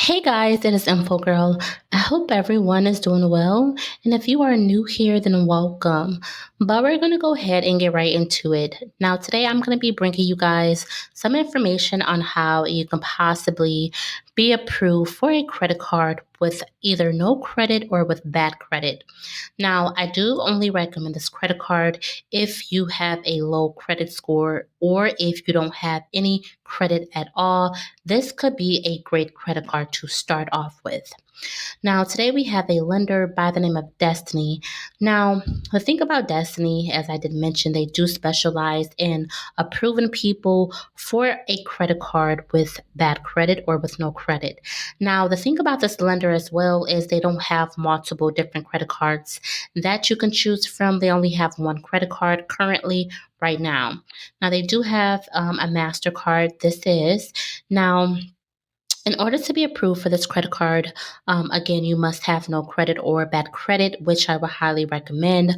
Hey guys, it is Info Girl. I hope everyone is doing well. And if you are new here, then welcome. But we're going to go ahead and get right into it. Now, today I'm going to be bringing you guys some information on how you can possibly be approved for a credit card with either no credit or with bad credit. Now, I do only recommend this credit card if you have a low credit score or if you don't have any credit at all. This could be a great credit card to start off with. Now, today we have a lender by the name of Destiny. Now, the thing about Destiny, as I did mention, they do specialize in approving people for a credit card with bad credit or with no credit. Now, the thing about this lender as well is they don't have multiple different credit cards that you can choose from. They only have one credit card currently right now. Now, they do have a MasterCard. This is now in order to be approved for this credit card, again, you must have no credit or bad credit, which I would highly recommend.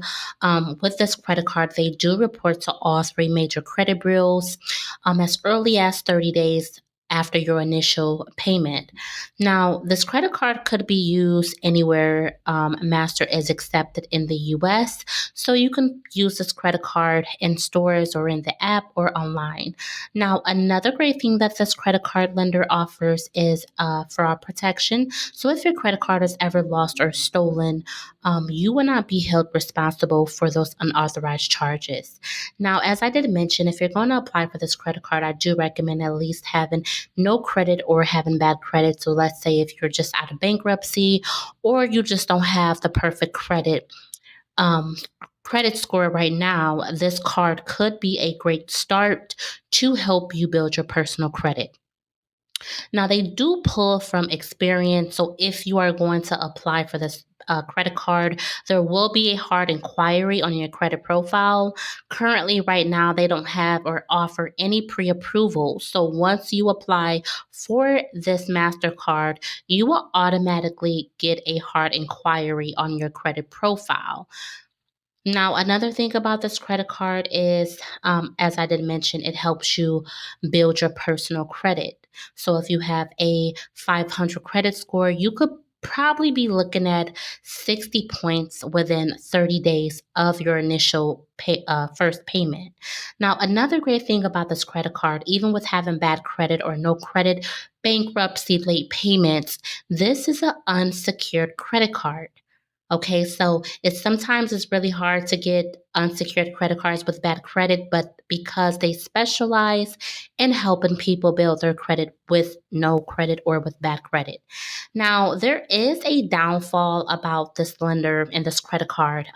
With this credit card, they do report to all three major credit bureaus as early as 30 days after your initial payment. Now, this credit card could be used anywhere Master is accepted in the US. So you can use this credit card in stores or in the app or online. Now, another great thing that this credit card lender offers is fraud protection. So, if your credit card is ever lost or stolen, you will not be held responsible for those unauthorized charges. Now, as I did mention, if you're going to apply for this credit card, I do recommend at least having no credit or having bad credit. So, let's say if you're just out of bankruptcy or you just don't have the perfect um, credit score right now, this card could be a great start to help you build your personal credit. Now, they do pull from experience. So, if you are going to apply for this credit card, there will be a hard inquiry on your credit profile. Currently, right now, they don't have or offer any pre approval. So, once you apply for this MasterCard, you will automatically get a hard inquiry on your credit profile. Now, another thing about this credit card is, as I did mention, it helps you build your personal credit. So, if you have a 500 credit score, you could probably be looking at 60 points within 30 days of your initial first payment. Now, another great thing about this credit card, even with having bad credit or no credit, bankruptcy, late payments, this is an unsecured credit card. Okay, so it's really hard to get unsecured credit cards with bad credit, but because they specialize in helping people build their credit with no credit or with bad credit. Now, there is a downfall about this lender and this credit card.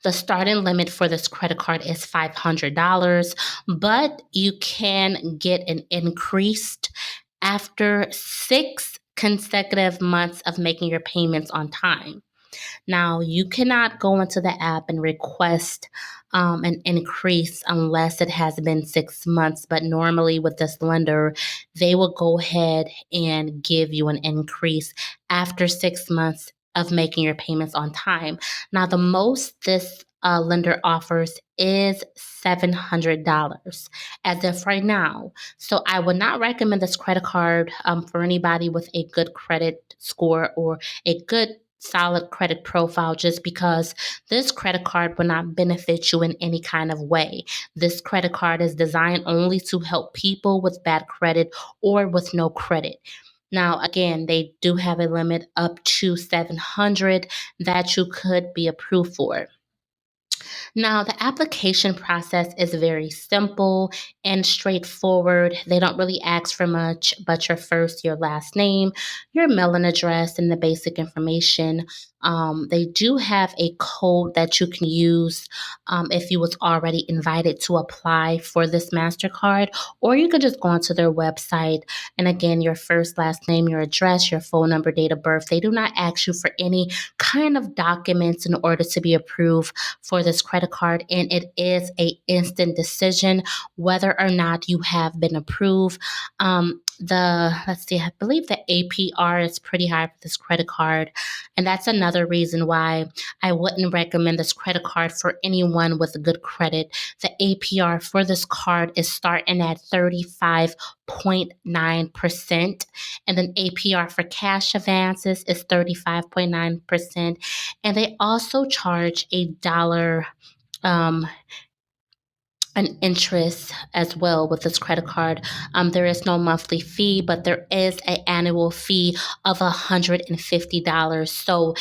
The starting limit for this credit card is $500, but you can get an increased after 6 consecutive months of making your payments on time. Now, you cannot go into the app and request an increase unless it has been 6 months. But normally, with this lender, they will go ahead and give you an increase after 6 months of making your payments on time. Now, the most this lender offers is $700 as of right now. So I would not recommend this credit card for anybody with a good credit score or a good solid credit profile, just because this credit card will not benefit you in any kind of way. This credit card is designed only to help people with bad credit or with no credit. Now, again, they do have a limit up to 700 that you could be approved for. Now, the application process is very simple and straightforward. They don't really ask for much but your first, your last name, your mailing address, and the basic information. They do have a code that you can use if you was already invited to apply for this MasterCard, or you could just go onto their website. And again, your first, last name, your address, your phone number, date of birth. They do not ask you for any kind of documents in order to be approved for this credit card, and it is a instant decision whether or not you have been approved. let's see, I believe the APR is pretty high for this credit card. And that's another reason why I wouldn't recommend this credit card for anyone with good credit. The APR for this card is starting at 35.9%. And then APR for cash advances is 35.9%. And they also charge a dollar um, an interest as well with this credit card. There is no monthly fee, but there is an annual fee of $150. So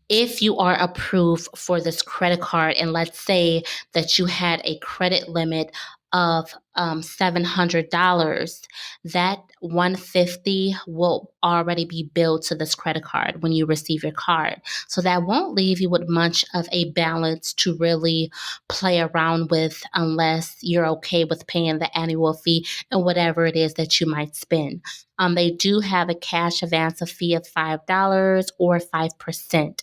if you are approved for this credit card, and let's say that you had a credit limit of $700, that 150 will already be billed to this credit card when you receive your card. So that won't leave you with much of a balance to really play around with unless you're okay with paying the annual fee and whatever it is that you might spend. They do have a cash advance fee of $5 or 5%.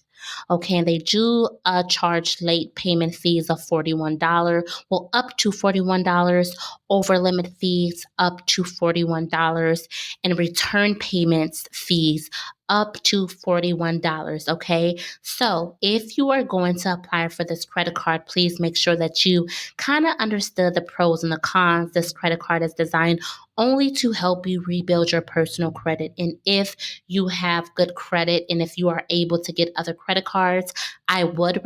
Okay, and they do charge late payment fees of $41, well, up to $41, over limit fees up to $41, and return payments fees up to $41. Okay, so if you are going to apply for this credit card, please make sure that you kind of understood the pros and the cons. This credit card is designed only to help you rebuild your personal credit. And if you have good credit and if you are able to get other credit cards, I would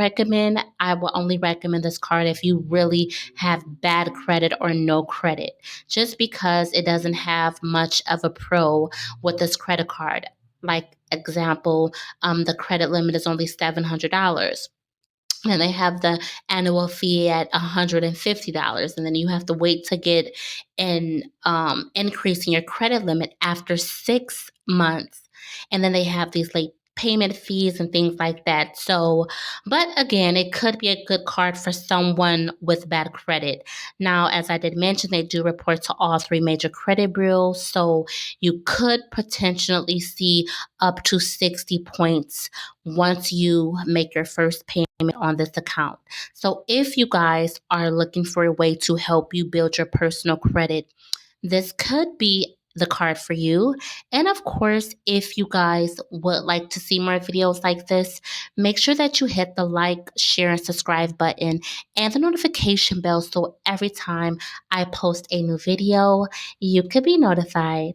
only recommend this card if you really have bad credit or no credit, just because it doesn't have much of a pro with this credit card. Like example, the credit limit is only $700. And they have the annual fee at $150, and then you have to wait to get an increase in your credit limit after 6 months. And then they have these late payment fees and things like that. So, but again, it could be a good card for someone with bad credit. Now, as I did mention, they do report to all three major credit bureaus, so you could potentially see up to 60 points once you make your first payment on this account. So, if you guys are looking for a way to help you build your personal credit, this could be the card for you. And of course, if you guys would like to see more videos like this, make sure that you hit the like, share, and subscribe button and the notification bell so every time I post a new video, you could be notified.